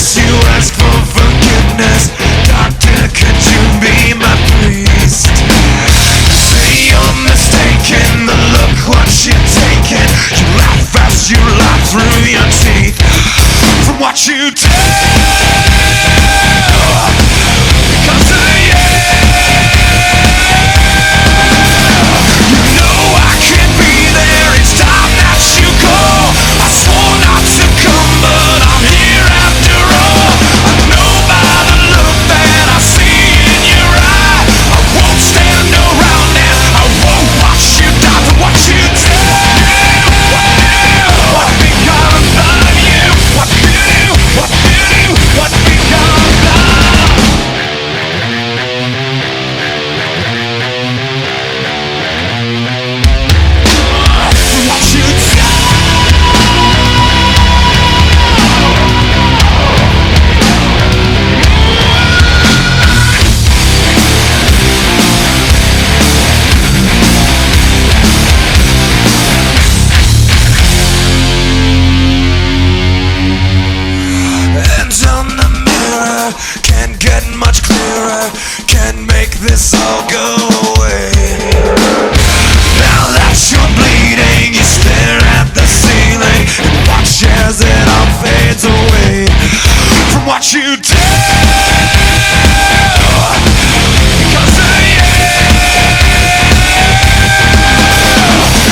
this, you ask for forgiveness. Doctor, could you be my priest? Say you're mistaken, but look what you're taking. You laugh as you lie through your teeth from what you do. Because of you. You know I can't be there, it's time that you go. I swore not to come, but I'm here after all. I know by the look that I see in your eye, I won't stand around and I won't watch you die for what you do. What becomes of you? What you do? What you do? What becomes of what you do? And on the mirror can't get much clearer, can't make this all go away. Now that you're bleeding, you stare at the ceiling and watch as it all fades away from what you do. Because of you.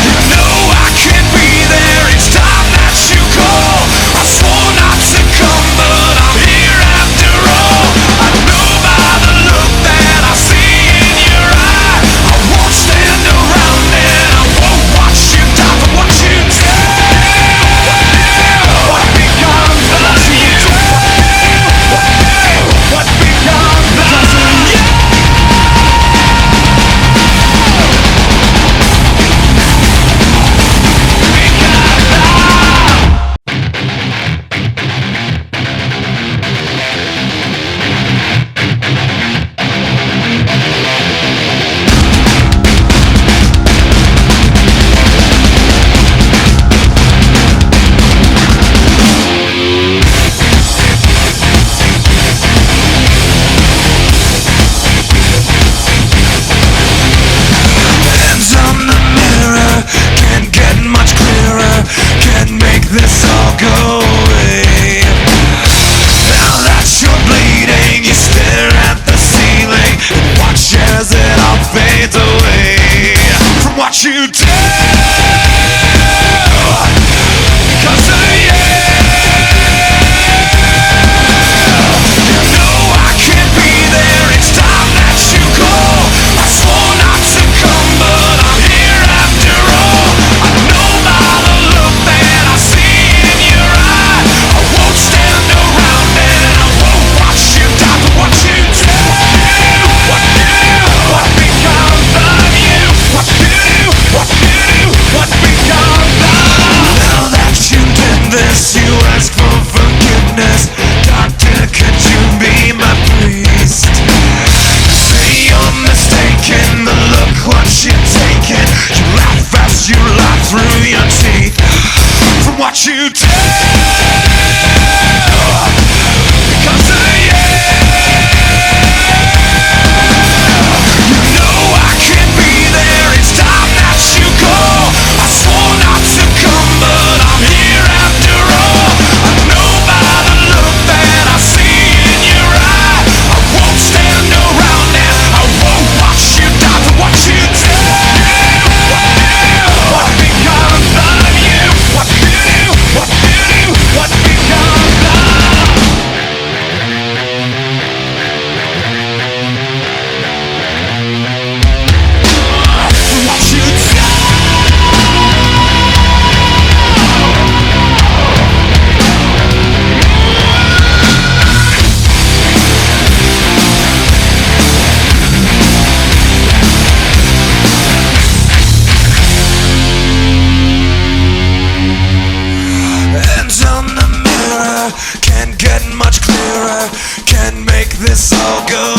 You know I can't be there, it's time that you call. I swore not to come, but I'm here after all. I know by the look that I see in your eye, I won't stand around and I won't watch you die for what you do. What becomes of you? What becomes of you? Hands on the mirror, can't get much clearer, can't make this all go away. Now that you're bleeding, you stare at the ceiling and watch as it all fades away from what you do. Because of you. You know I can't be there, it's time that you call. I swore not to come, but I'm here after all. I know by the look that I see in your eye, I won't stand around and I won't watch you die for what you do. What you do? What becomes of you? What you do? What you do? What becomes of? Now that you did this, you ask for forgiveness. Doctor, could you be my priest? Say you're mistaken, but look what you're taking. You laugh as you lie through your teeth from what you do. Because of you. You know I can't be there, it's time that you call. I swore not to come, but I'm here after all. I know by the look that I see in your eye, I won't stand around and I won't watch you die for what you do. What becomes of you? What you do? What you do? What becomes this all go